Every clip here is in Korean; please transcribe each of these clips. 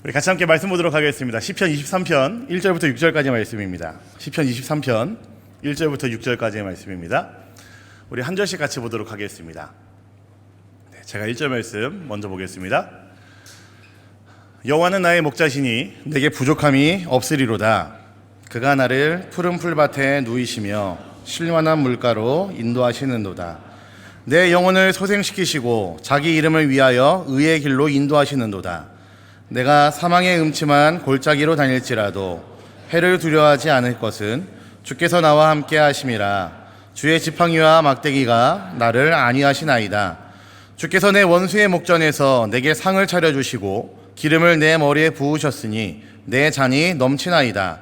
우리 같이 함께 말씀 보도록 하겠습니다. 시편 23편 1절부터 6절까지 말씀입니다. 시편 23편 1절부터 6절까지의 말씀입니다. 우리 한 절씩 같이 보도록 하겠습니다. 제가 1절 말씀 먼저 보겠습니다. 여호와는 나의 목자시니 내게 부족함이 없으리로다. 그가 나를 푸른 풀밭에 누이시며 실만한 물가로 인도하시는도다. 내 영혼을 소생시키시고 자기 이름을 위하여 의의 길로 인도하시는도다. 내가 사망의 음침한 골짜기로 다닐지라도 해를 두려워하지 않을 것은 주께서 나와 함께 하심이라. 주의 지팡이와 막대기가 나를 안위하시나이다. 주께서 내 원수의 목전에서 내게 상을 차려주시고 기름을 내 머리에 부으셨으니 내 잔이 넘치나이다.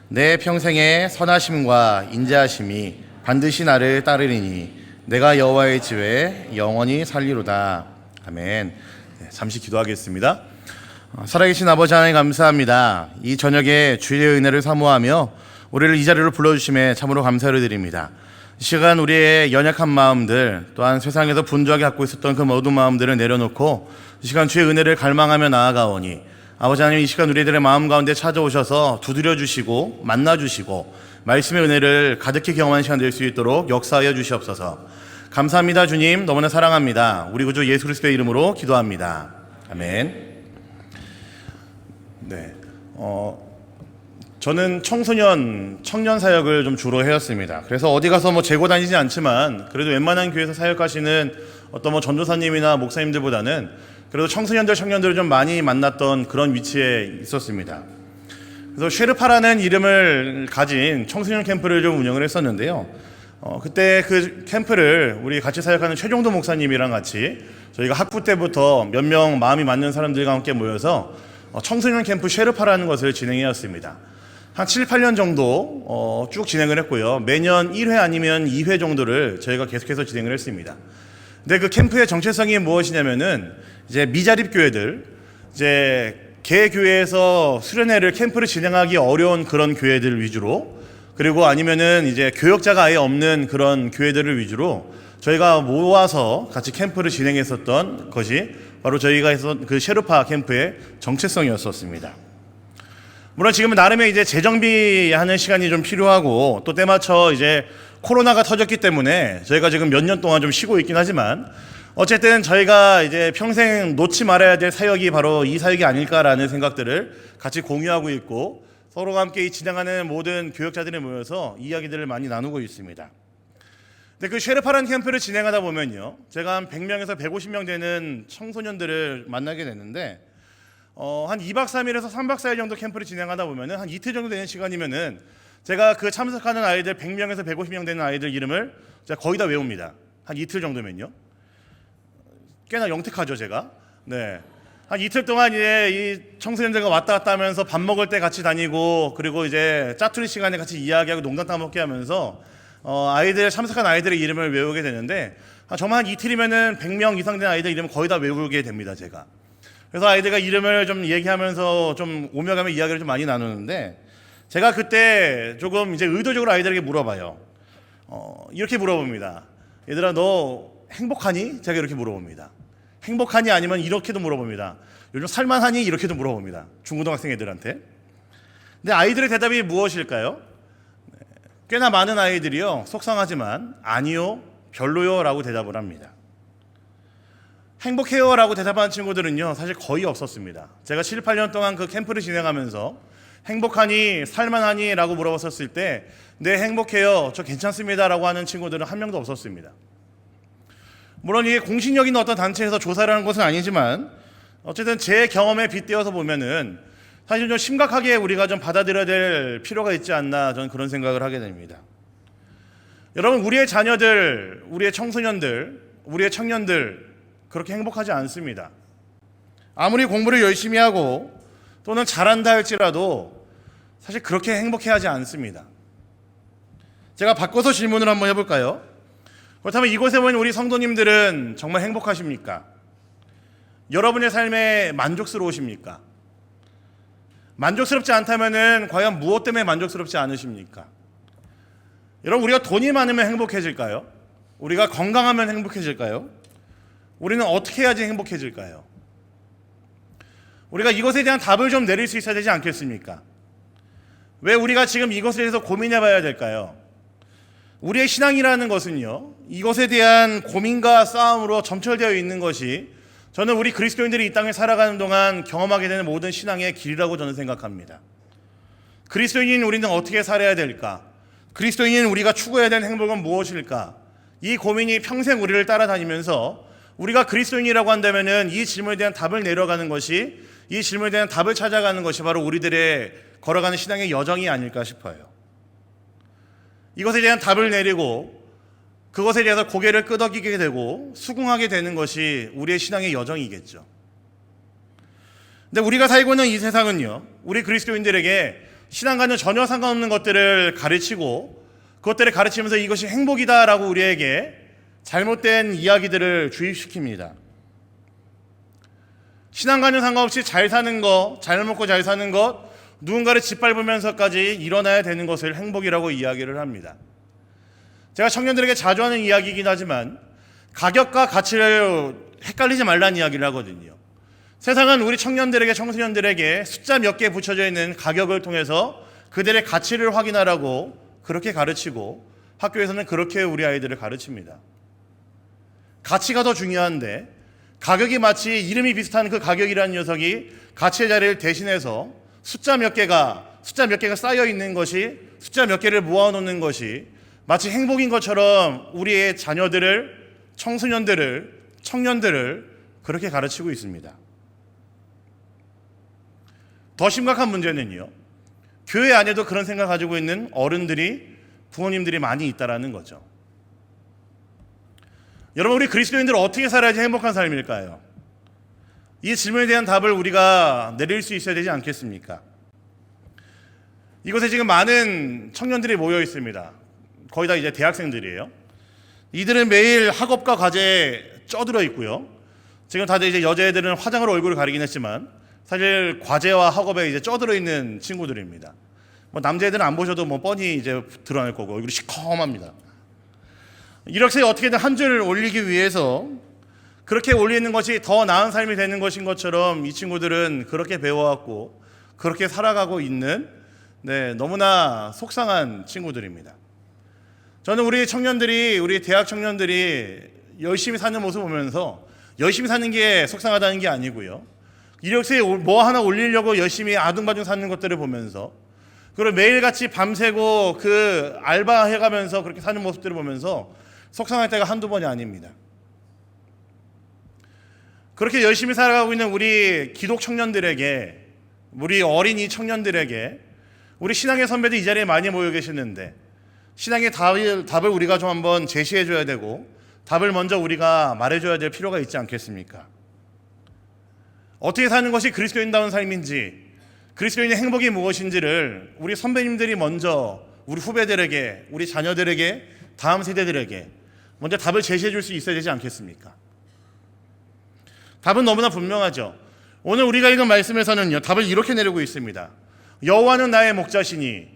내 평생의 선하심과 인자하심이 반드시 나를 따르리니 내가 여호와의 집에 영원히 살리로다. 아멘. 잠시 기도하겠습니다. 살아계신 아버지 하나님 감사합니다. 이 저녁에 주의 은혜를 사모하며 우리를 이 자리로 불러주심에 참으로 감사를 드립니다. 이 시간 우리의 연약한 마음들, 또한 세상에서 분주하게 갖고 있었던 그 모든 마음들을 내려놓고 이 시간 주의 은혜를 갈망하며 나아가오니 아버지 하나님, 이 시간 우리들의 마음 가운데 찾아오셔서 두드려 주시고 만나 주시고 말씀의 은혜를 가득히 경험하는 시간 될 수 있도록 역사하여 주시옵소서. 감사합니다. 주님, 너무나 사랑합니다. 우리 구주 예수 그리스도의 이름으로 기도합니다. 아멘. 네, 저는 청년 사역을 좀 주로 해왔습니다. 그래서 어디 가서 재고 다니지 않지만 그래도 웬만한 교회에서 사역하시는 어떤 전도사님이나 목사님들보다는 그래도 청년들을 좀 많이 만났던 그런 위치에 있었습니다. 그래서 쉐르파라는 이름을 가진 청소년 캠프를 좀 운영을 했었는데요. 그때 그 캠프를 우리 같이 사역하는 최종도 목사님이랑 같이 저희가 학부 때부터 몇 명 마음이 맞는 사람들과 함께 모여서 청소년 캠프 쉐르파라는 것을 진행해왔습니다. 한 7, 8년 정도 쭉 진행을 했고요. 매년 1회 아니면 2회 정도를 저희가 계속해서 진행을 했습니다. 근데 그 캠프의 정체성이 무엇이냐면은 이제 미자립 교회들, 이제 개교회에서 수련회를 캠프를 진행하기 어려운 그런 교회들 위주로, 그리고 아니면은 이제 교역자가 아예 없는 그런 교회들을 위주로 저희가 모아서 같이 캠프를 진행했었던 것이 바로 저희가 했던 그 쉐르파 캠프의 정체성이었었습니다. 물론 지금은 나름의 이제 재정비하는 시간이 좀 필요하고 또 때맞춰 이제 코로나가 터졌기 때문에 저희가 지금 몇 년 동안 좀 쉬고 있긴 하지만 어쨌든 저희가 이제 평생 놓지 말아야 될 사역이 바로 이 사역이 아닐까라는 생각들을 같이 공유하고 있고 서로가 함께 진행하는 모든 교역자들이 모여서 이야기들을 많이 나누고 있습니다. 근데 그 쉐르파라는 캠프를 진행하다 보면요, 제가 한 100명에서 150명 되는 청소년들을 만나게 됐는데 한 2박 3일에서 3박 4일 정도 캠프를 진행하다 보면은 한 이틀 정도 되는 시간이면은 제가 그 참석하는 아이들 100명에서 150명 되는 아이들 이름을 제가 거의 다 외웁니다. 한 이틀 정도면요. 꽤나 영특하죠, 제가. 네. 한 이틀 동안 이제 이 청소년들과 왔다 갔다 하면서 밥 먹을 때 같이 다니고 그리고 이제 짜투리 시간에 같이 이야기하고 농담 따먹게 하면서 참석한 아이들의 이름을 외우게 되는데 정말 한 이틀이면은 100명 이상 된 아이들 이름을 거의 다 외우게 됩니다, 제가. 그래서 아이들과 이름을 좀 얘기하면서 좀 오며 가며 이야기를 좀 많이 나누는데 제가 그때 조금 이제 의도적으로 아이들에게 물어봐요. 이렇게 물어봅니다. 얘들아, 너 행복하니? 제가 이렇게 물어봅니다. 행복하니? 아니면 이렇게도 물어봅니다. 요즘 살만하니? 이렇게도 물어봅니다. 중고등학생 애들한테. 근데 아이들의 대답이 무엇일까요? 꽤나 많은 아이들이요, 속상하지만 아니요, 별로요 라고 대답을 합니다. 행복해요 라고 대답하는 친구들은요 사실 거의 없었습니다. 제가 7, 8년 동안 그 캠프를 진행하면서 행복하니? 살만하니? 라고 물어봤었을 때 네, 행복해요, 저 괜찮습니다 라고 하는 친구들은 한 명도 없었습니다. 물론 이게 공신력 있는 어떤 단체에서 조사를 하는 것은 아니지만 어쨌든 제 경험에 빗대어서 보면은 사실 좀 심각하게 우리가 좀 받아들여야 될 필요가 있지 않나, 저는 그런 생각을 하게 됩니다. 여러분, 우리의 자녀들, 우리의 청소년들, 우리의 청년들 그렇게 행복하지 않습니다. 아무리 공부를 열심히 하고 또는 잘한다 할지라도 사실 그렇게 행복해하지 않습니다. 제가 바꿔서 질문을 한번 해볼까요? 그렇다면 이곳에 모인 우리 성도님들은 정말 행복하십니까? 여러분의 삶에 만족스러우십니까? 만족스럽지 않다면은 과연 무엇 때문에 만족스럽지 않으십니까? 여러분, 우리가 돈이 많으면 행복해질까요? 우리가 건강하면 행복해질까요? 우리는 어떻게 해야지 행복해질까요? 우리가 이것에 대한 답을 좀 내릴 수 있어야 되지 않겠습니까? 왜 우리가 지금 이것에 대해서 고민해 봐야 될까요? 우리의 신앙이라는 것은요, 이것에 대한 고민과 싸움으로 점철되어 있는 것이 저는 우리 그리스도인들이 이 땅을 살아가는 동안 경험하게 되는 모든 신앙의 길이라고 저는 생각합니다. 그리스도인인 우리는 어떻게 살아야 될까? 그리스도인인 우리가 추구해야 되는 행복은 무엇일까? 이 고민이 평생 우리를 따라다니면서 우리가 그리스도인이라고 한다면은 이 질문에 대한 답을 내려가는 것이, 이 질문에 대한 답을 찾아가는 것이 바로 우리들의 걸어가는 신앙의 여정이 아닐까 싶어요. 이것에 대한 답을 내리고 그것에 대해서 고개를 끄덕이게 되고 수긍하게 되는 것이 우리의 신앙의 여정이겠죠. 근데 우리가 살고 있는 이 세상은요, 우리 그리스도인들에게 신앙과는 전혀 상관없는 것들을 가르치고 그것들을 가르치면서 이것이 행복이다라고 우리에게 잘못된 이야기들을 주입시킵니다. 신앙과는 상관없이 잘 사는 것, 잘 먹고 잘 사는 것, 누군가를 짓밟으면서까지 일어나야 되는 것을 행복이라고 이야기를 합니다. 제가 청년들에게 자주 하는 이야기이긴 하지만 가격과 가치를 헷갈리지 말라는 이야기를 하거든요. 세상은 우리 청년들에게, 청소년들에게 숫자 몇 개 붙여져 있는 가격을 통해서 그들의 가치를 확인하라고 그렇게 가르치고 학교에서는 그렇게 우리 아이들을 가르칩니다. 가치가 더 중요한데 가격이 마치 이름이 비슷한 그 가격이라는 녀석이 가치의 자리를 대신해서 숫자 몇 개가 쌓여 있는 것이, 숫자 몇 개를 모아놓는 것이 마치 행복인 것처럼 우리의 자녀들을, 청소년들을, 청년들을 그렇게 가르치고 있습니다. 더 심각한 문제는요, 교회 안에도 그런 생각 가지고 있는 어른들이, 부모님들이 많이 있다라는 거죠. 여러분, 우리 그리스도인들은 어떻게 살아야지 행복한 삶일까요? 이 질문에 대한 답을 우리가 내릴 수 있어야 되지 않겠습니까? 이곳에 지금 많은 청년들이 모여 있습니다. 거의 다 이제 대학생들이에요. 이들은 매일 학업과 과제에 쪄들어 있고요. 지금 다들 이제 여자애들은 화장으로 얼굴을 가리긴 했지만 사실 과제와 학업에 이제 쪄들어 있는 친구들입니다. 뭐 남자애들은 안 보셔도 뭐 뻔히 이제 드러날 거고 얼굴이 시커멉니다. 이렇게 어떻게든 한 줄 올리기 위해서 그렇게 올리는 것이 더 나은 삶이 되는 것인 것처럼 이 친구들은 그렇게 배워왔고 그렇게 살아가고 있는, 너무나 속상한 친구들입니다. 저는 우리 청년들이, 우리 대학 청년들이 열심히 사는 모습을 보면서 열심히 사는 게 속상하다는 게 아니고요, 이력서에 뭐 하나 올리려고 열심히 아둥바둥 사는 것들을 보면서, 그리고 매일같이 밤새고 그 알바해가면서 그렇게 사는 모습들을 보면서 속상할 때가 한두 번이 아닙니다. 그렇게 열심히 살아가고 있는 우리 기독 청년들에게, 우리 어린이 청년들에게, 우리 신앙의 선배들 이 자리에 많이 모여 계시는데 신앙의 답을 우리가 좀 한번 제시해 줘야 되고 답을 먼저 우리가 말해줘야 될 필요가 있지 않겠습니까? 어떻게 사는 것이 그리스도인다운 삶인지, 그리스도인의 행복이 무엇인지를 우리 선배님들이 먼저 우리 후배들에게, 우리 자녀들에게, 다음 세대들에게 먼저 답을 제시해 줄 수 있어야 되지 않겠습니까? 답은 너무나 분명하죠. 오늘 우리가 읽은 말씀에서는요, 답을 이렇게 내리고 있습니다. 여호와는 나의 목자시니,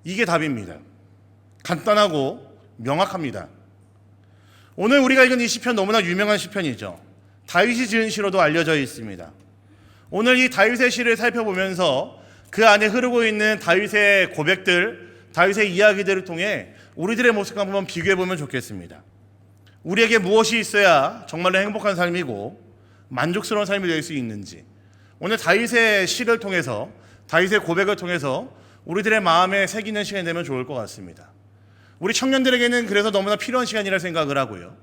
이게 답입니다. 간단하고 명확합니다. 오늘 우리가 읽은 이 시편 너무나 유명한 시편이죠. 다윗이 지은 시로도 알려져 있습니다. 오늘 이 다윗의 시를 살펴보면서 그 안에 흐르고 있는 다윗의 고백들, 다윗의 이야기들을 통해 우리들의 모습과 한번 비교해보면 좋겠습니다. 우리에게 무엇이 있어야 정말로 행복한 삶이고 만족스러운 삶이 될 수 있는지, 오늘 다윗의 시를 통해서, 다윗의 고백을 통해서 우리들의 마음에 새기는 시간이 되면 좋을 것 같습니다. 우리 청년들에게는 그래서 너무나 필요한 시간이라 생각을 하고요,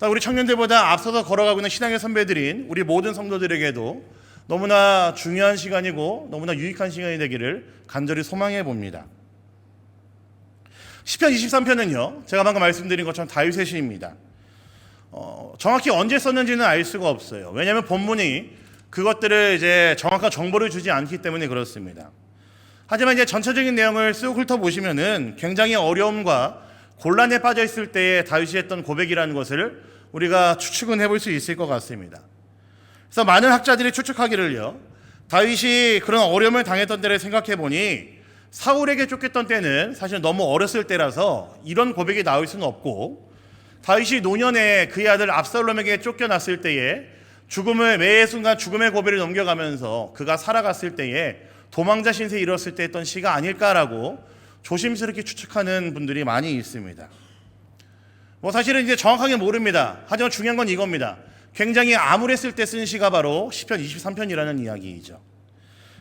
우리 청년들보다 앞서서 걸어가고 있는 신앙의 선배들인 우리 모든 성도들에게도 너무나 중요한 시간이고 너무나 유익한 시간이 되기를 간절히 소망해 봅니다. 시편 23편은요, 제가 방금 말씀드린 것처럼 다윗의 시입니다. 정확히 언제 썼는지는 알 수가 없어요. 왜냐하면 본문이 그것들을 이제 정확한 정보를 주지 않기 때문에 그렇습니다. 하지만 이제 전체적인 내용을 쓱 훑어보시면은 굉장히 어려움과 곤란에 빠져 있을 때에 다윗이 했던 고백이라는 것을 우리가 추측은 해볼 수 있을 것 같습니다. 그래서 많은 학자들이 추측하기를요, 다윗이 그런 어려움을 당했던 때를 생각해 보니 사울에게 쫓겼던 때는 사실 너무 어렸을 때라서 이런 고백이 나올 수는 없고, 다윗이 노년에 그의 아들 압살롬에게 쫓겨났을 때에 매 순간 죽음의 고비를 넘겨가면서 그가 살아갔을 때에 도망자 신세에 이뤘을 때 했던 시가 아닐까라고 조심스럽게 추측하는 분들이 많이 있습니다. 사실은 이제 정확하게 모릅니다. 하지만 중요한 건 이겁니다. 굉장히 암울했을 때 쓴 시가 바로 시편 23편이라는 이야기이죠.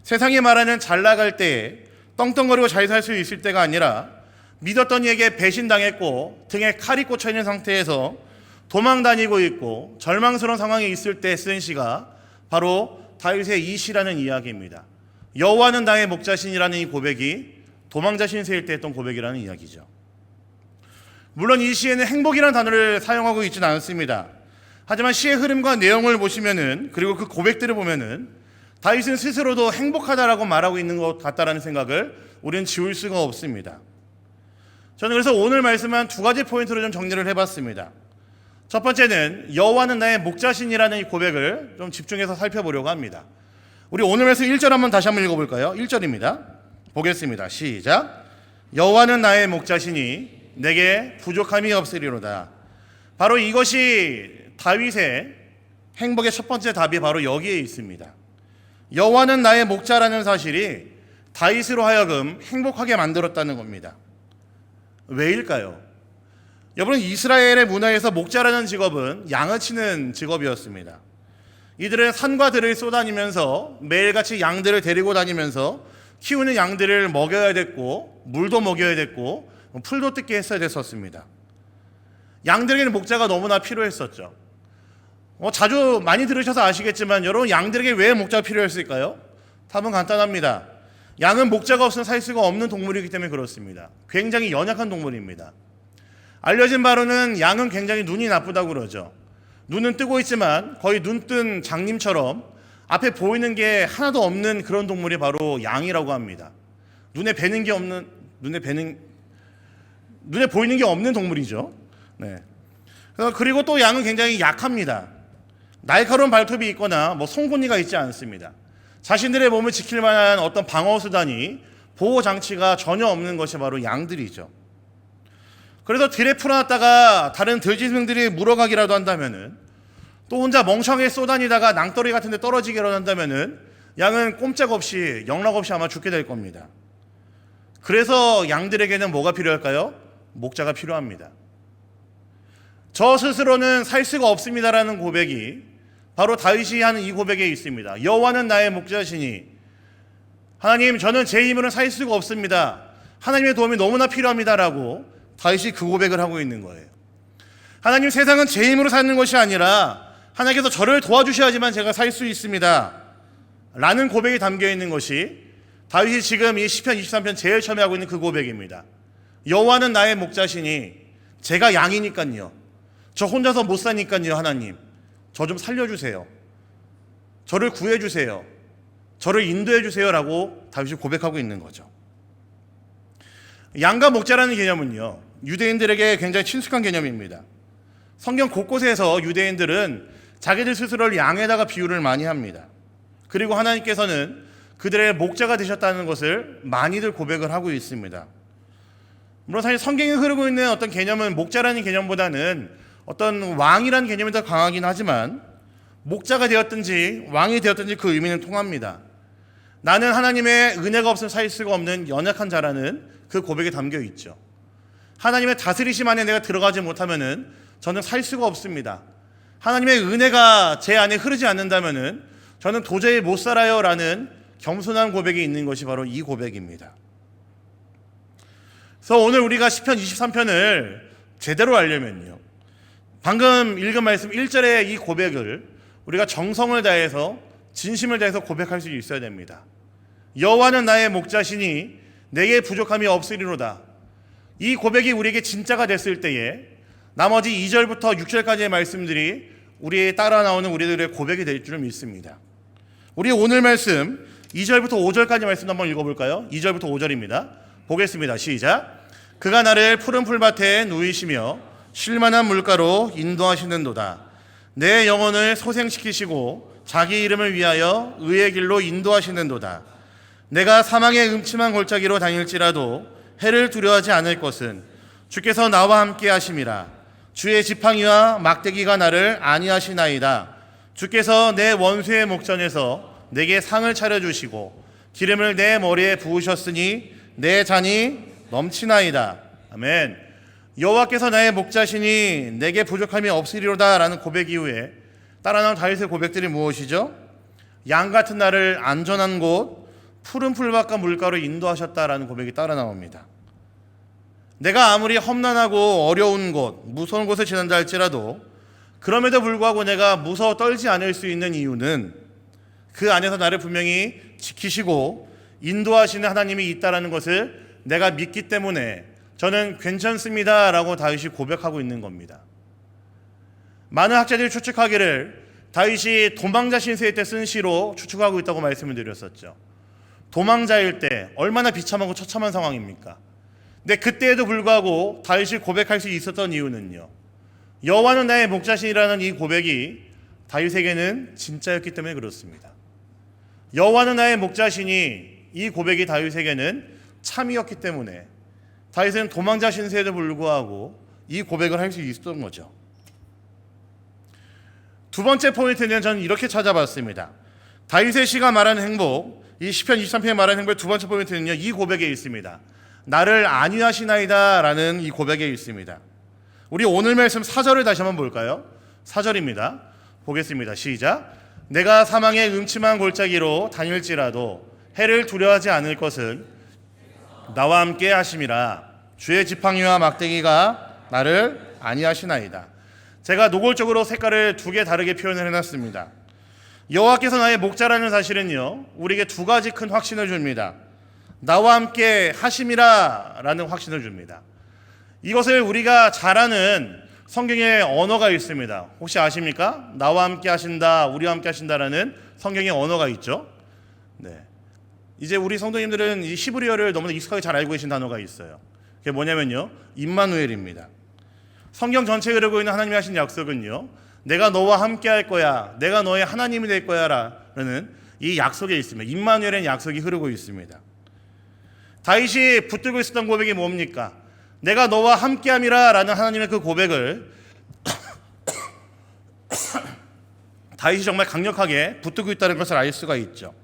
세상이 말하는 잘 나갈 때에 떵떵거리고 잘 살 수 있을 때가 아니라 믿었던 이에게 배신당했고 등에 칼이 꽂혀있는 상태에서 도망다니고 있고 절망스러운 상황에 있을 때 쓴 시가 바로 다윗의 이 시라는 이야기입니다. 여호와는 나의 목자신이라는 이 고백이 도망자 신세일 때 했던 고백이라는 이야기죠. 물론 이 시에는 행복이라는 단어를 사용하고 있지는 않습니다. 하지만 시의 흐름과 내용을 보시면은, 그리고 그 고백들을 보면은 다윗은 스스로도 행복하다라고 말하고 있는 것 같다라는 생각을 우리는 지울 수가 없습니다. 저는 그래서 오늘 말씀한 두 가지 포인트로 좀 정리를 해봤습니다. 첫 번째는 여호와는 나의 목자신이라는 이 고백을 좀 집중해서 살펴보려고 합니다. 우리 오늘 말씀 1절 다시 한번 읽어볼까요? 1절입니다. 보겠습니다. 시작. 여호와는 나의 목자시니 내게 부족함이 없으리로다. 바로 이것이 다윗의 행복의 첫 번째 답이 바로 여기에 있습니다. 여호와는 나의 목자라는 사실이 다윗으로 하여금 행복하게 만들었다는 겁니다. 왜일까요? 여러분, 이스라엘의 문화에서 목자라는 직업은 양을 치는 직업이었습니다. 이들은 산과 들을 쏘다니면서 매일같이 양들을 데리고 다니면서 키우는 양들을 먹여야 됐고 물도 먹여야 됐고 풀도 뜯게 했어야 됐었습니다. 양들에게는 목자가 너무나 필요했었죠. 자주 많이 들으셔서 아시겠지만 여러분, 양들에게 왜 목자가 필요했을까요? 답은 간단합니다. 양은 목자가 없으면 살 수가 없는 동물이기 때문에 그렇습니다. 굉장히 연약한 동물입니다. 알려진 바로는 양은 굉장히 눈이 나쁘다고 그러죠. 눈은 뜨고 있지만 거의 눈뜬 장님처럼 앞에 보이는 게 하나도 없는 그런 동물이 바로 양이라고 합니다. 눈에 보이는 게 없는 동물이죠. 네. 그리고 또 양은 굉장히 약합니다. 날카로운 발톱이 있거나 송곳니가 있지 않습니다. 자신들의 몸을 지킬 만한 어떤 방어 수단이, 보호 장치가 전혀 없는 것이 바로 양들이죠. 그래서 들에 풀어놨다가 다른 들짐승들이 물어가기라도 한다면은, 또 혼자 멍청하게 쏘다니다가 낭떠러기 같은 데 떨어지기라도 한다면은 양은 꼼짝없이 영락없이 아마 죽게 될 겁니다. 그래서 양들에게는 뭐가 필요할까요? 목자가 필요합니다. 저 스스로는 살 수가 없습니다라는 고백이 바로 다윗이 하는 이 고백에 있습니다. 여호와는 나의 목자시니, 하나님, 저는 제 힘으로는 살 수가 없습니다. 하나님의 도움이 너무나 필요합니다라고 다윗이 그 고백을 하고 있는 거예요. 하나님, 세상은 제 힘으로 사는 것이 아니라 하나님께서 저를 도와주셔야지만 제가 살 수 있습니다 라는 고백이 담겨 있는 것이 다윗이 지금 이 시편 23편 제일 처음에 하고 있는 그 고백입니다. 여호와는 나의 목자시니 제가 양이니까요, 저 혼자서 못 사니까요, 하나님 저 좀 살려주세요, 저를 구해주세요, 저를 인도해주세요 라고 다윗이 고백하고 있는 거죠. 양과 목자라는 개념은요, 유대인들에게 굉장히 친숙한 개념입니다. 성경 곳곳에서 유대인들은 자기들 스스로를 양에다가 비유를 많이 합니다. 그리고 하나님께서는 그들의 목자가 되셨다는 것을 많이들 고백을 하고 있습니다. 물론 사실 성경에 흐르고 있는 어떤 개념은 목자라는 개념보다는 어떤 왕이라는 개념이 더 강하긴 하지만, 목자가 되었든지 왕이 되었든지 그 의미는 통합니다. 나는 하나님의 은혜가 없으면 살 수가 없는 연약한 자라는 그 고백에 담겨 있죠. 하나님의 다스리심 안에 내가 들어가지 못하면은 저는 살 수가 없습니다. 하나님의 은혜가 제 안에 흐르지 않는다면은 저는 도저히 못 살아요 라는 겸손한 고백이 있는 것이 바로 이 고백입니다. 그래서 오늘 우리가 시편 23편을 제대로 알려면요, 방금 읽은 말씀 1절의 이 고백을 우리가 정성을 다해서, 진심을 다해서 고백할 수 있어야 됩니다. 여호와는 나의 목자시니 내게 부족함이 없으리로다. 이 고백이 우리에게 진짜가 됐을 때에 나머지 2절부터 6절까지의 말씀들이 우리의 따라 나오는 우리들의 고백이 될 줄을 믿습니다. 우리 오늘 말씀 2절부터 5절까지 말씀 한번 읽어볼까요? 2절부터 5절입니다. 보겠습니다. 시작. 그가 나를 푸른 풀밭에 누이시며 쉴만한 물가로 인도하시는도다. 내 영혼을 소생시키시고 자기 이름을 위하여 의의 길로 인도하시는도다. 내가 사망의 음침한 골짜기로 다닐지라도 해를 두려워하지 않을 것은 주께서 나와 함께 하심이라. 주의 지팡이와 막대기가 나를 안위하시나이다. 주께서 내 원수의 목전에서 내게 상을 차려주시고 기름을 내 머리에 부으셨으니 내 잔이 넘치나이다. 아멘. 여호와께서 나의 목자시니 내게 부족함이 없으리로다 라는 고백 이후에 따라 나온 다윗의 고백들이 무엇이죠? 양 같은 나를 안전한 곳 푸른 풀밭과 물가로 인도하셨다라는 고백이 따라 나옵니다. 내가 아무리 험난하고 어려운 곳, 무서운 곳을 지난다 할지라도 그럼에도 불구하고 내가 무서워 떨지 않을 수 있는 이유는 그 안에서 나를 분명히 지키시고 인도하시는 하나님이 있다는 것을 내가 믿기 때문에 저는 괜찮습니다 라고 다윗이 고백하고 있는 겁니다. 많은 학자들이 추측하기를 다윗이 도망자 신세일 때 쓴 시로 추측하고 있다고 말씀을 드렸었죠. 도망자일 때 얼마나 비참하고 처참한 상황입니까? 근데 그때에도 불구하고 다윗이 고백할 수 있었던 이유는요, 여호와는 나의 목자신이라는 이 고백이 다윗에게는 진짜였기 때문에 그렇습니다. 여호와는 나의 목자신이 이 고백이 다윗에게는 참이었기 때문에 다윗은 도망자 신세에도 불구하고 이 고백을 할 수 있었던 거죠. 두 번째 포인트는 저는 이렇게 찾아봤습니다. 다윗의 시가 말하는 행복, 이 시편 23편에 말하는 행복의 두 번째 포인트는요, 이 고백에 있습니다. 나를 안위하시나이다 라는 이 고백에 있습니다. 우리 오늘 말씀 4절을 다시 한번 볼까요? 4절입니다. 보겠습니다. 시작. 내가 사망의 음침한 골짜기로 다닐지라도 해를 두려워하지 않을 것은 나와 함께 하심이라. 주의 지팡이와 막대기가 나를 안위하시나이다. 제가 노골적으로 색깔을 두 개 다르게 표현을 해놨습니다. 여호와께서 나의 목자라는 사실은요, 우리에게 두 가지 큰 확신을 줍니다. 나와 함께 하심이라 라는 확신을 줍니다. 이것을 우리가 잘 아는 성경의 언어가 있습니다. 혹시 아십니까? 나와 함께 하신다, 우리와 함께 하신다라는 성경의 언어가 있죠. 네. 이제 우리 성도님들은 이 히브리어를 너무나 익숙하게 잘 알고 계신 단어가 있어요. 그게 뭐냐면요, 임마누엘입니다. 성경 전체에 흐르고 있는 하나님이 하신 약속은요, 내가 너와 함께 할 거야, 내가 너의 하나님이 될 거야 라는 이 약속에 있습니다. 임마누엘의 약속이 흐르고 있습니다. 다윗이 붙들고 있었던 고백이 뭡니까? 내가 너와 함께함이라 라는 하나님의 그 고백을 다윗이 정말 강력하게 붙들고 있다는 것을 알 수가 있죠.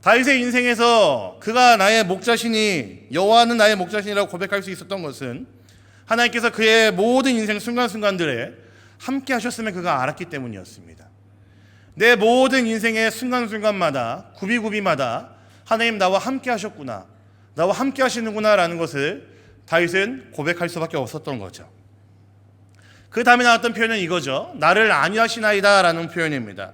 다윗의 인생에서 그가 나의 목자시니, 여호와는 나의 목자신이라고 고백할 수 있었던 것은 하나님께서 그의 모든 인생 순간순간들에 함께 하셨음을 그가 알았기 때문이었습니다. 내 모든 인생의 순간순간마다, 구비구비마다 하나님 나와 함께 하셨구나, 나와 함께 하시는구나 라는 것을 다윗은 고백할 수밖에 없었던 거죠. 그 다음에 나왔던 표현은 이거죠. 나를 안위하시나이다 라는 표현입니다.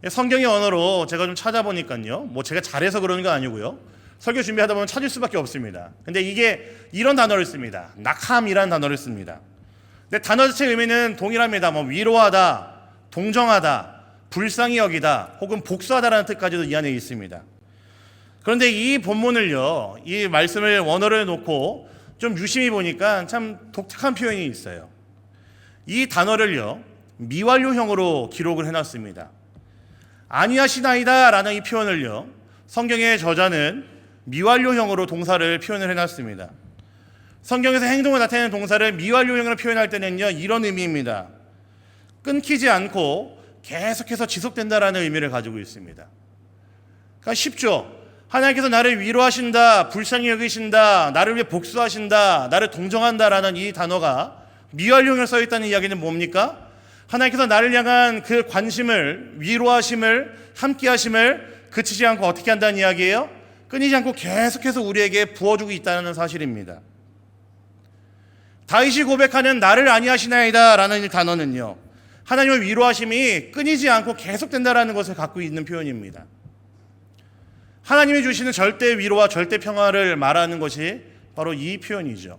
성경의 언어로 제가 좀 찾아보니까요, 뭐 제가 잘해서 그러는 건 아니고요, 설교 준비하다 보면 찾을 수밖에 없습니다. 근데 이게 이런 단어를 씁니다. 낙함이라는 단어를 씁니다. 근데 단어 자체의 의미는 동일합니다. 뭐 위로하다, 동정하다, 불쌍히 여기다, 혹은 복수하다라는 뜻까지도 이 안에 있습니다. 그런데 이 본문을요, 이 말씀을 원어를 놓고 좀 유심히 보니까 참 독특한 표현이 있어요. 이 단어를요, 미완료형으로 기록을 해놨습니다. 안위하시나이다 라는 이 표현을요, 성경의 저자는 미완료형으로 동사를 표현을 해놨습니다. 성경에서 행동을 나타내는 동사를 미완료형으로 표현할 때는요, 이런 의미입니다. 끊기지 않고 계속해서 지속된다라는 의미를 가지고 있습니다. 그러니까 쉽죠. 하나님께서 나를 위로하신다, 불쌍히 여기신다, 나를 위해 복수하신다, 나를 동정한다라는 이 단어가 미완료형으로 써 있다는 이야기는 뭡니까? 하나님께서 나를 향한 그 관심을, 위로하심을, 함께하심을 그치지 않고 어떻게 한다는 이야기예요? 끊이지 않고 계속해서 우리에게 부어주고 있다는 사실입니다. 다윗이 고백하는 나를 안위하시나이다 라는 이 단어는요, 하나님의 위로하심이 끊이지 않고 계속된다라는 것을 갖고 있는 표현입니다. 하나님이 주시는 절대 위로와 절대 평화를 말하는 것이 바로 이 표현이죠.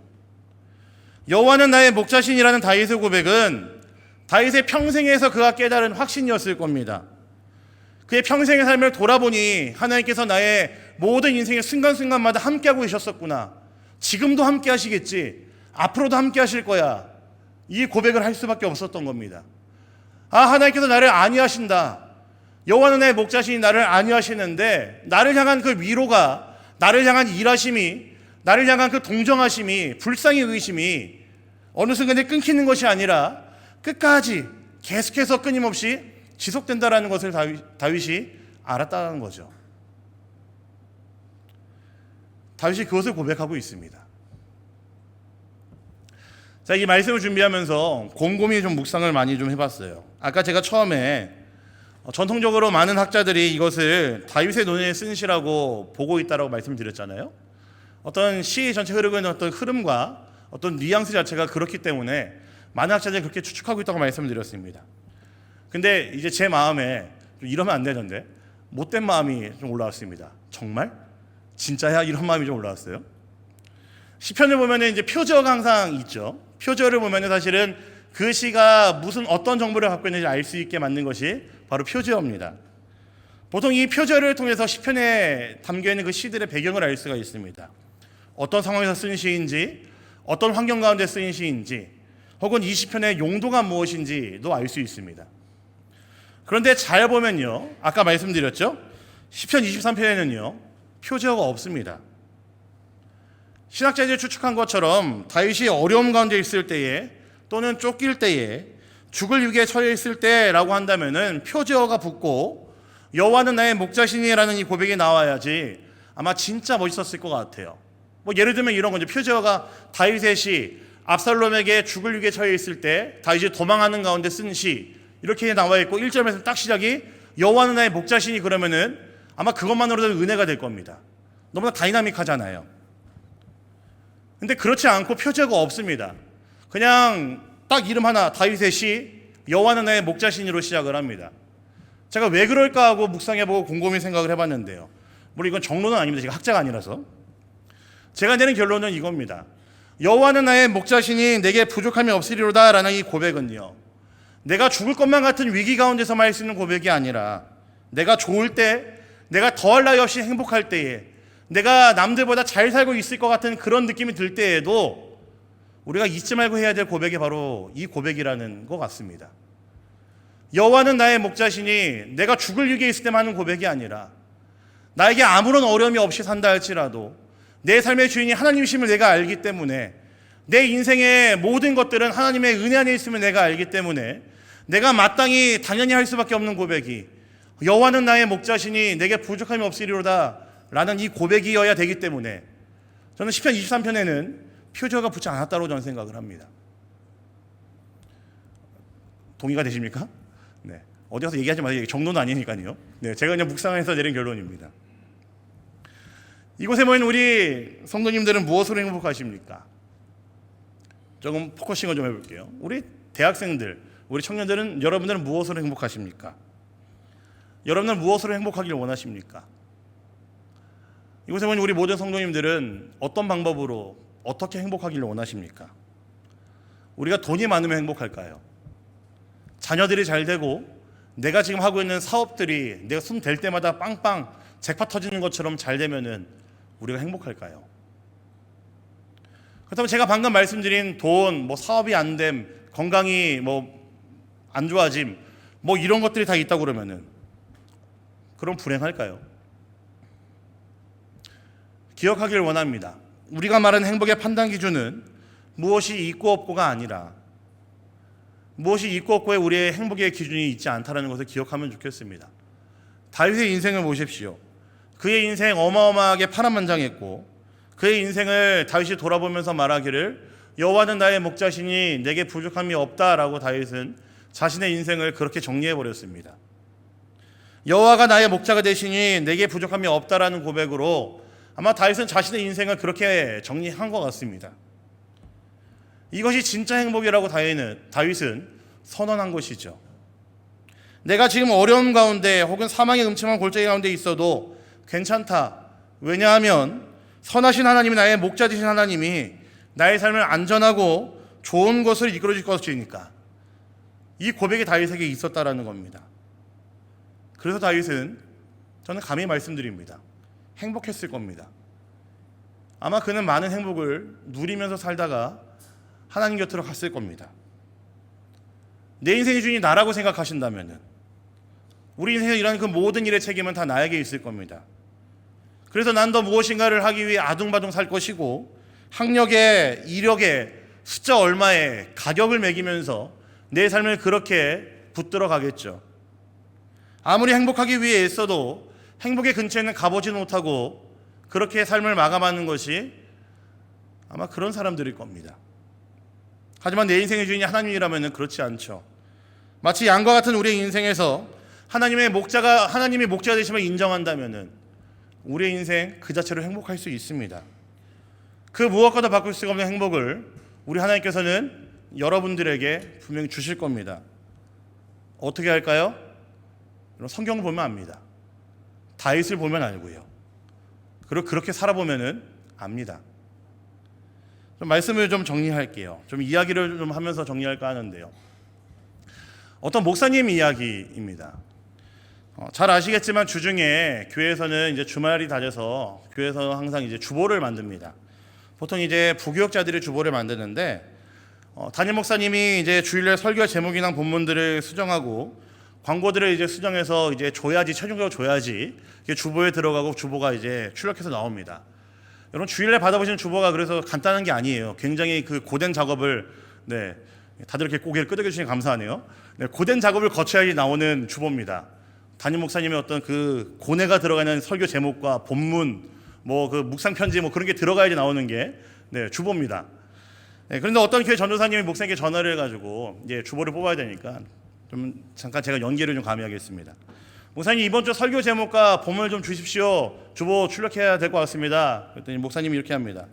여호와는 나의 목자신이라는 다윗의 고백은 다윗의 평생에서 그가 깨달은 확신이었을 겁니다. 그의 평생의 삶을 돌아보니 하나님께서 나의 모든 인생의 순간순간마다 함께하고 계셨었구나, 지금도 함께 하시겠지, 앞으로도 함께 하실 거야, 이 고백을 할 수밖에 없었던 겁니다. 아, 하나님께서 나를 안위하신다, 여호와는 나의 목자신이 나를 안위하시는데 나를 향한 그 위로가, 나를 향한 일하심이, 나를 향한 그 동정하심이, 불쌍히 여기심이 어느 순간에 끊기는 것이 아니라 끝까지 계속해서 끊임없이 지속된다라는 것을 다윗이 알았다는 거죠. 다윗이 그것을 고백하고 있습니다. 자, 이 말씀을 준비하면서 곰곰이 좀 묵상을 많이 좀 해봤어요. 아까 제가 처음에 전통적으로 많은 학자들이 이것을 다윗의 논의에 쓴 시라고 보고 있다라고 말씀드렸잖아요. 어떤 시 전체 흐르고 있는 어떤 흐름과 어떤 뉘앙스 자체가 그렇기 때문에 많은 학자들이 그렇게 추측하고 있다고 말씀을 드렸습니다. 근데 이제 제 마음에 좀 이러면 안 되는데 못된 마음이 좀 올라왔습니다. 정말? 진짜야? 이런 마음이 좀 올라왔어요. 시편을 보면 이제 표제어가 항상 있죠. 표제어를 보면 사실은 그 시가 무슨 어떤 정보를 갖고 있는지 알 수 있게 만든 것이 바로 표제어입니다. 보통 이 표제어를 통해서 시편에 담겨있는 그 시들의 배경을 알 수가 있습니다. 어떤 상황에서 쓴 시인지, 어떤 환경 가운데 쓰인 시인지, 혹은 이 시편의 용도가 무엇인지도 알 수 있습니다. 그런데 잘 보면요, 아까 말씀드렸죠, 시편 23편에는요 표제어가 없습니다. 신학자들이 추측한 것처럼 다윗이 어려움 가운데 있을 때에 또는 쫓길 때에 죽을 위기에 처해 있을 때라고 한다면은 표제어가 붙고 여호와는 나의 목자시니라는 이 고백이 나와야지 아마 진짜 멋있었을 것 같아요. 뭐 예를 들면 이런 거죠. 표제어가 다윗의 시, 압살롬에게 죽을 위기에 처해 있을 때 다윗이 도망하는 가운데 쓴 시, 이렇게 나와 있고 1절에서 딱 시작이 여호와는 나의 목자시니, 그러면은 아마 그것만으로도 은혜가 될 겁니다. 너무나 다이나믹하잖아요. 근데 그렇지 않고 표제가 없습니다. 그냥 딱 이름 하나, 다윗의 시, 여호와는 나의 목자시니로 시작을 합니다. 제가 왜 그럴까 하고 묵상해보고 곰곰이 생각을 해봤는데요. 물론 이건 정론은 아닙니다. 제가 학자가 아니라서. 제가 내는 결론은 이겁니다. 여호와는 나의 목자시니 내게 부족함이 없으리로다 라는 이 고백은요, 내가 죽을 것만 같은 위기 가운데서만 할 수 있는 고백이 아니라 내가 좋을 때, 내가 더할 나위 없이 행복할 때에, 내가 남들보다 잘 살고 있을 것 같은 그런 느낌이 들 때에도 우리가 잊지 말고 해야 될 고백이 바로 이 고백이라는 것 같습니다. 여호와는 나의 목자시니 내가 죽을 위기에 있을 때만 하는 고백이 아니라 나에게 아무런 어려움이 없이 산다 할지라도 내 삶의 주인이 하나님이심을 내가 알기 때문에, 내 인생의 모든 것들은 하나님의 은혜 안에 있음을 내가 알기 때문에 내가 마땅히 당연히 할 수밖에 없는 고백이 여호와는 나의 목자시니 내게 부족함이 없으리로다 라는 이 고백이어야 되기 때문에 저는 시편 23편에는 표제어가 붙지 않았다고 저는 생각을 합니다. 동의가 되십니까? 네. 어디 가서 얘기하지 마세요. 정론은 아니니까요. 네, 제가 그냥 묵상해서 내린 결론입니다. 이곳에 모인 우리 성도님들은 무엇으로 행복하십니까? 조금 포커싱을 좀 해볼게요. 우리 대학생들, 우리 청년들은, 여러분들은 무엇으로 행복하십니까? 여러분들은 무엇으로 행복하기를 원하십니까? 이곳에 모인 우리 모든 성도님들은 어떤 방법으로 어떻게 행복하기를 원하십니까? 우리가 돈이 많으면 행복할까요? 자녀들이 잘 되고 내가 지금 하고 있는 사업들이 내가 손 댈 때마다 빵빵 잭팟 터지는 것처럼 잘 되면은 우리가 행복할까요? 그렇다면 제가 방금 말씀드린 돈, 뭐 사업이 안 됨, 건강이 뭐 안 좋아짐, 뭐 이런 것들이 다 있다고 그러면은 그럼 불행할까요? 기억하길 원합니다. 우리가 말하는 행복의 판단 기준은 무엇이 있고 없고가 아니라 무엇이 있고 없고에 우리의 행복의 기준이 있지 않다는 것을 기억하면 좋겠습니다. 다윗의 인생을 보십시오. 그의 인생 어마어마하게 파란만장했고 그의 인생을 다윗이 돌아보면서 말하기를 여호와는 나의 목자시니 내게 부족함이 없다라고 다윗은 자신의 인생을 그렇게 정리해버렸습니다. 여호와가 나의 목자가 되시니 내게 부족함이 없다라는 고백으로 아마 다윗은 자신의 인생을 그렇게 정리한 것 같습니다. 이것이 진짜 행복이라고 다윗은 선언한 것이죠. 내가 지금 어려움 가운데 혹은 사망의 음침한 골짜기 가운데 있어도 괜찮다. 왜냐하면 선하신 하나님이, 나의 목자 되신 하나님이 나의 삶을 안전하고 좋은 것을 이끌어 줄 것이니까. 이 고백이 다윗에게 있었다라는 겁니다. 그래서 다윗은, 저는 감히 말씀드립니다, 행복했을 겁니다. 아마 그는 많은 행복을 누리면서 살다가 하나님 곁으로 갔을 겁니다. 내 인생의 주인이 나라고 생각하신다면 우리 인생에서 일하는 그 모든 일의 책임은 다 나에게 있을 겁니다. 그래서 난 더 무엇인가를 하기 위해 아둥바둥 살 것이고 학력에, 이력에, 숫자 얼마에 가격을 매기면서 내 삶을 그렇게 붙들어 가겠죠. 아무리 행복하기 위해 애써도 행복의 근처에는 가보지 못하고 그렇게 삶을 마감하는 것이 아마 그런 사람들일 겁니다. 하지만 내 인생의 주인이 하나님이라면 그렇지 않죠. 마치 양과 같은 우리의 인생에서 하나님이 목자가 되심을 인정한다면 우리의 인생 그 자체로 행복할 수 있습니다. 그 무엇과도 바꿀 수가 없는 행복을 우리 하나님께서는 여러분들에게 분명히 주실 겁니다. 어떻게 할까요? 성경을 보면 압니다. 다윗을 보면 알고요. 그리고 그렇게 살아보면 압니다. 말씀을 좀 정리할게요. 좀 이야기를 좀 하면서 정리할까 하는데요. 어떤 목사님 이야기입니다. 잘 아시겠지만 주중에 교회에서는 이제 주말이 다져서 교회에서 항상 이제 주보를 만듭니다. 보통 이제 부교역자들이 주보를 만드는데 담임 목사님이 이제 주일날 설교 제목이나 본문들을 수정하고 광고들을 이제 수정해서 이제 줘야지, 최종적으로 줘야지 주보에 들어가고 주보가 이제 출력해서 나옵니다. 여러분 주일날 받아보시는 주보가 그래서 간단한 게 아니에요. 굉장히 그 고된 작업을 다들 이렇게 고개를 끄덕여 주시니 감사하네요. 고된 작업을 거쳐야지 나오는 주보입니다. 담임 목사님의 어떤 그 고뇌가 들어가는 설교 제목과 본문, 뭐 그 묵상 편지 뭐 그런 게 들어가야지 나오는 게 주보입니다. 그런데 어떤 교회 전도사님이 목사님께 전화를 해가지고 이제 주보를 뽑아야 되니까 좀 잠깐 제가 연계를 좀 가미하겠습니다. 목사님 이번 주 설교 제목과 본문을 좀 주십시오. 주보 출력해야 될 것 같습니다. 그랬더니 목사님이 이렇게 합니다.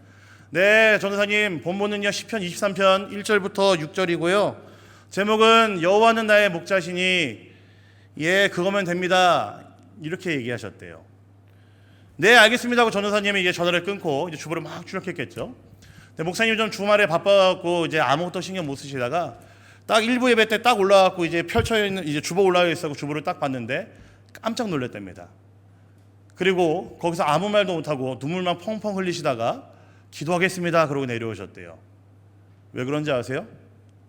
네, 전도사님 본문은요 시편 23편 1절부터 6절이고요. 제목은 여호와는 나의 목자시니 예 그거면 됩니다. 이렇게 얘기하셨대요. 네 알겠습니다 하고 전도사님이 이제 전화를 끊고 이제 주보를 막 출력했겠죠. 근데 목사님이 좀 주말에 바빠갖고 이제 아무것도 신경 못 쓰시다가 딱 일부 예배 때 딱 올라와갖고 이제 펼쳐 있는 이제 주보 올라와 있어 주보를 딱 봤는데 깜짝 놀랐답니다. 그리고 거기서 아무 말도 못하고 눈물만 펑펑 흘리시다가 기도하겠습니다 그러고 내려오셨대요. 왜 그런지 아세요?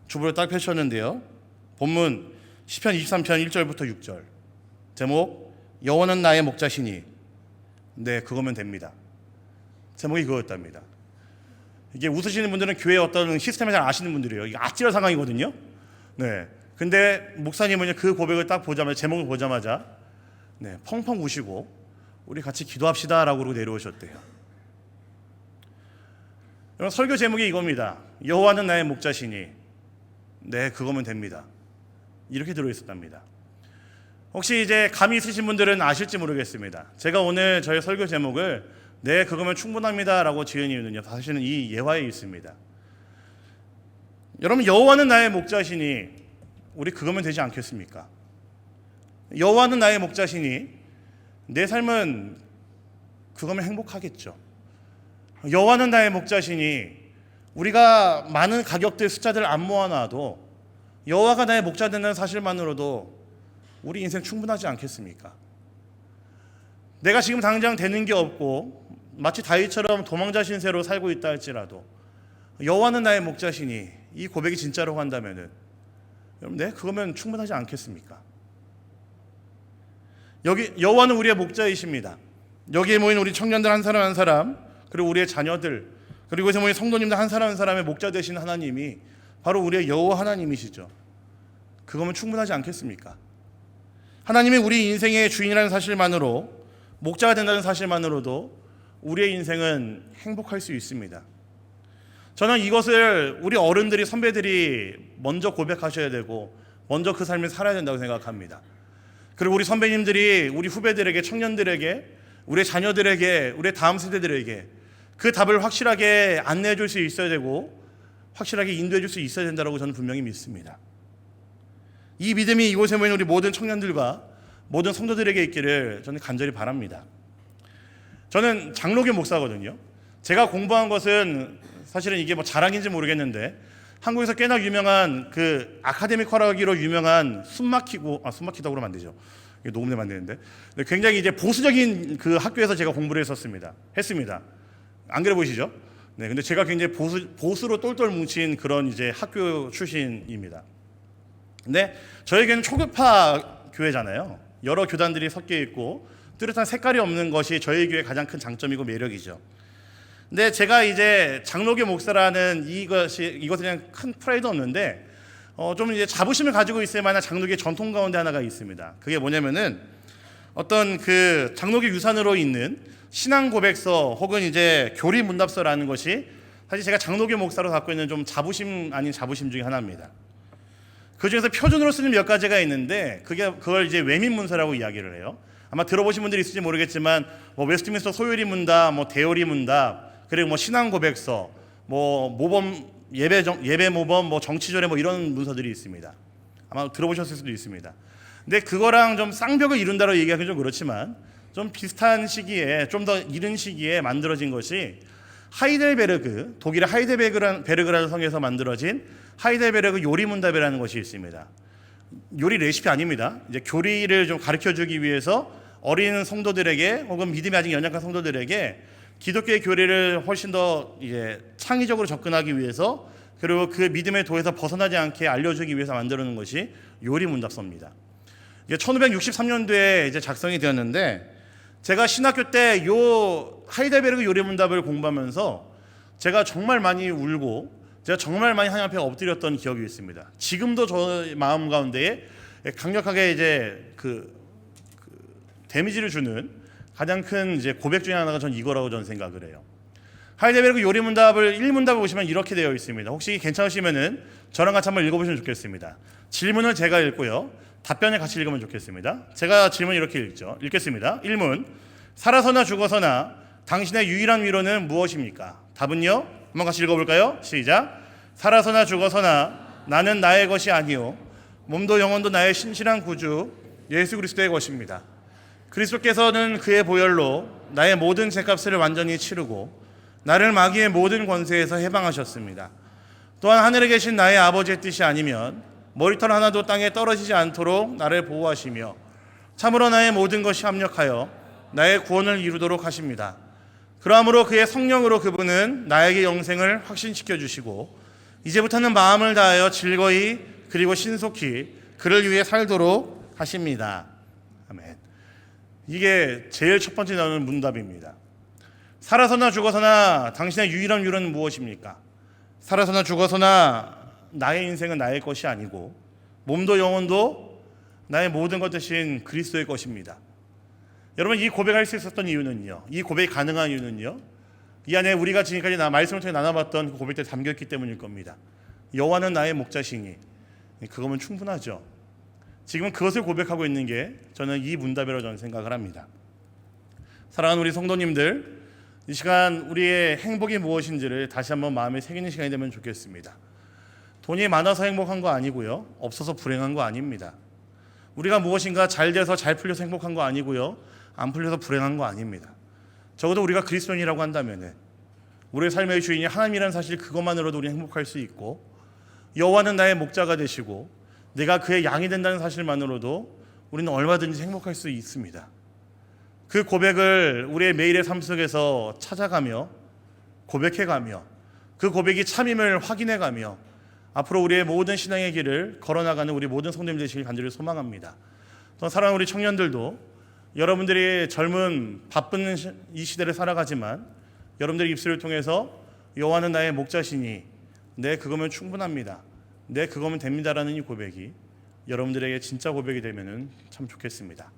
주보를 딱 펼쳤는데요. 본문 시편 23편 1절부터 6절 제목 여호와는 나의 목자시니 네 그거면 됩니다. 제목이 그거였답니다. 이게 웃으시는 분들은 교회 어떤 시스템을 잘 아시는 분들이에요. 이게 아찔한 상황이거든요. 근데 목사님은 그 고백을 딱 보자마자 제목을 보자마자 펑펑 우시고 우리 같이 기도합시다라고 그러고 내려오셨대요. 여러분 설교 제목이 이겁니다. 여호와는 나의 목자시니 네 그거면 됩니다. 이렇게 들어있었답니다. 혹시 이제 감이 있으신 분들은 아실지 모르겠습니다. 제가 오늘 저희 설교 제목을 네 그거면 충분합니다라고 지은 이유는요 사실은 이 예화에 있습니다. 여러분 여호와는 나의 목자시니 우리 그거면 되지 않겠습니까? 여호와는 나의 목자시니 내 삶은 그거면 행복하겠죠. 여호와는 나의 목자시니 우리가 많은 가격들 숫자들 안 모아놔도 여호와가 나의 목자 된다는 사실만으로도 우리 인생 충분하지 않겠습니까? 내가 지금 당장 되는 게 없고 마치 다윗처럼 도망자 신세로 살고 있다 할지라도 여호와는 나의 목자시니 이 고백이 진짜라고 한다면은 여러분 그거면 충분하지 않겠습니까? 여기 여호와는 우리의 목자이십니다. 여기에 모인 우리 청년들 한 사람 한 사람 그리고 우리의 자녀들 그리고 여기서 모인 성도님들 한 사람 한 사람의 목자 되신 하나님이 바로 우리의 여호와 하나님이시죠. 그거면 충분하지 않겠습니까? 하나님이 우리 인생의 주인이라는 사실만으로 목자가 된다는 사실만으로도 우리의 인생은 행복할 수 있습니다. 저는 이것을 우리 어른들이 선배들이 먼저 고백하셔야 되고 먼저 그 삶을 살아야 된다고 생각합니다. 그리고 우리 선배님들이 우리 후배들에게 청년들에게 우리 자녀들에게 우리 다음 세대들에게 그 답을 확실하게 안내해 줄 수 있어야 되고 확실하게 인도해 줄 수 있어야 된다고 저는 분명히 믿습니다. 이 믿음이 이곳에 모인 우리 모든 청년들과 모든 성도들에게 있기를 저는 간절히 바랍니다. 저는 장로교 목사거든요. 제가 공부한 것은 사실은 이게 뭐 자랑인지 모르겠는데 한국에서 꽤나 유명한 그 아카데믹하기로 유명한 숨막히다고 그러면 안 되죠. 이게 녹음되면 안 되는데 굉장히 이제 보수적인 그 학교에서 제가 공부를 했습니다. 안 그래 보이시죠? 근데 제가 굉장히 보수로 똘똘 뭉친 그런 이제 학교 출신입니다. 근데 저에게는 초급파 교회잖아요. 여러 교단들이 섞여 있고 뚜렷한 색깔이 없는 것이 저희 교회의 가장 큰 장점이고 매력이죠. 근데 제가 이제 장로교 목사라는 이것에 그냥 큰 프라이드 없는데 좀 이제 자부심을 가지고 있을 만한 장로교의 전통 가운데 하나가 있습니다. 그게 뭐냐면은 어떤 그 장로교 유산으로 있는 신앙 고백서 혹은 이제 교리 문답서라는 것이 사실 제가 장로교 목사로 갖고 있는 좀 자부심 아닌 자부심 중에 하나입니다. 그 중에서 표준으로 쓰는 몇 가지가 있는데 그걸 이제 외민 문서라고 이야기를 해요. 아마 들어보신 분들이 있을지 모르겠지만 뭐 웨스트민스터 소요리 문답, 뭐 대요리 문답, 그리고 뭐 신앙 고백서, 뭐 모범 예배 모범, 뭐 정치조례 뭐 이런 문서들이 있습니다. 아마 들어보셨을 수도 있습니다. 근데 그거랑 좀 쌍벽을 이룬다고 얘기하기 좀 그렇지만 좀 비슷한 시기에 좀 더 이른 시기에 만들어진 것이 하이델베르그, 독일의 하이델베르그라는 성에서 만들어진 하이델베르그 요리 문답이라는 것이 있습니다. 요리 레시피 아닙니다. 이제 교리를 좀 가르쳐주기 위해서 어린 성도들에게 혹은 믿음이 아직 연약한 성도들에게 기독교의 교리를 훨씬 더 이제 창의적으로 접근하기 위해서 그리고 그 믿음의 도에서 벗어나지 않게 알려주기 위해서 만들어 놓은 것이 요리 문답서입니다. 이게 1563년도에 이제 작성이 되었는데 제가 신학교 때 요 하이델베르그 요리 문답을 공부하면서 제가 정말 많이 울고 제가 정말 많이 하나님 앞에 엎드렸던 기억이 있습니다. 지금도 저 마음 가운데에 강력하게 이제 그 데미지를 주는 가장 큰 이제 고백 중에 하나가 전 이거라고 저는 생각을 해요. 하이델베르그 요리 문답을 1문답을 보시면 이렇게 되어 있습니다. 혹시 괜찮으시면은 저랑 같이 한번 읽어보시면 좋겠습니다. 질문을 제가 읽고요. 답변을 같이 읽으면 좋겠습니다. 제가 질문 이렇게 읽겠습니다. 1문. 살아서나 죽어서나 당신의 유일한 위로는 무엇입니까? 답은요? 한번 같이 읽어볼까요? 시작. 살아서나 죽어서나 나는 나의 것이 아니요 몸도 영혼도 나의 신실한 구주 예수 그리스도의 것입니다. 그리스도께서는 그의 보혈로 나의 모든 죄값을 완전히 치르고 나를 마귀의 모든 권세에서 해방하셨습니다. 또한 하늘에 계신 나의 아버지의 뜻이 아니면 머리털 하나도 땅에 떨어지지 않도록 나를 보호하시며 참으로 나의 모든 것이 합력하여 나의 구원을 이루도록 하십니다. 그러므로 그의 성령으로 그분은 나에게 영생을 확신시켜 주시고 이제부터는 마음을 다하여 즐거이 그리고 신속히 그를 위해 살도록 하십니다. 아멘. 이게 제일 첫 번째 나오는 문답입니다. 살아서나 죽어서나 당신의 유일한 위로는 무엇입니까? 살아서나 죽어서나 나의 인생은 나의 것이 아니고 몸도 영혼도 나의 모든 것 대신 그리스도의 것입니다. 여러분, 이 고백할 수 있었던 이유는요, 이 고백이 가능한 이유는요, 이 안에 우리가 지금까지 말씀을 통해 나눠봤던 그 고백들이 담겨있기 때문일 겁니다. 여호와는 나의 목자시니 그거면 충분하죠. 지금 그것을 고백하고 있는 게 저는 이 문답이라고 저는 생각을 합니다. 사랑하는 우리 성도님들, 이 시간 우리의 행복이 무엇인지를 다시 한번 마음에 새기는 시간이 되면 좋겠습니다. 돈이 많아서 행복한 거 아니고요, 없어서 불행한 거 아닙니다. 우리가 무엇인가 잘 돼서 잘 풀려서 행복한 거 아니고요, 안 풀려서 불행한 거 아닙니다. 적어도 우리가 그리스도인이라고 한다면 우리의 삶의 주인이 하나님이라는 사실 그것만으로도 우리는 행복할 수 있고, 여호와는 나의 목자가 되시고 내가 그의 양이 된다는 사실만으로도 우리는 얼마든지 행복할 수 있습니다. 그 고백을 우리의 매일의 삶 속에서 찾아가며 고백해가며 그 고백이 참임을 확인해가며 앞으로 우리의 모든 신앙의 길을 걸어나가는 우리 모든 성도님들 되시길 간절히 소망합니다. 또 사랑하는 우리 청년들도 여러분들이 젊은 바쁜 이 시대를 살아가지만 여러분들의 입술을 통해서 여호와는 나의 목자시니 네 그거면 충분합니다, 네 그거면 됩니다라는 이 고백이 여러분들에게 진짜 고백이 되면 참 좋겠습니다.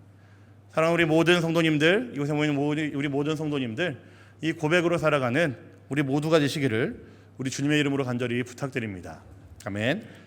사랑하는 우리 모든 성도님들, 이곳에 모이는 우리 모든 성도님들, 이 고백으로 살아가는 우리 모두가 되시기를 우리 주님의 이름으로 간절히 부탁드립니다. 아멘.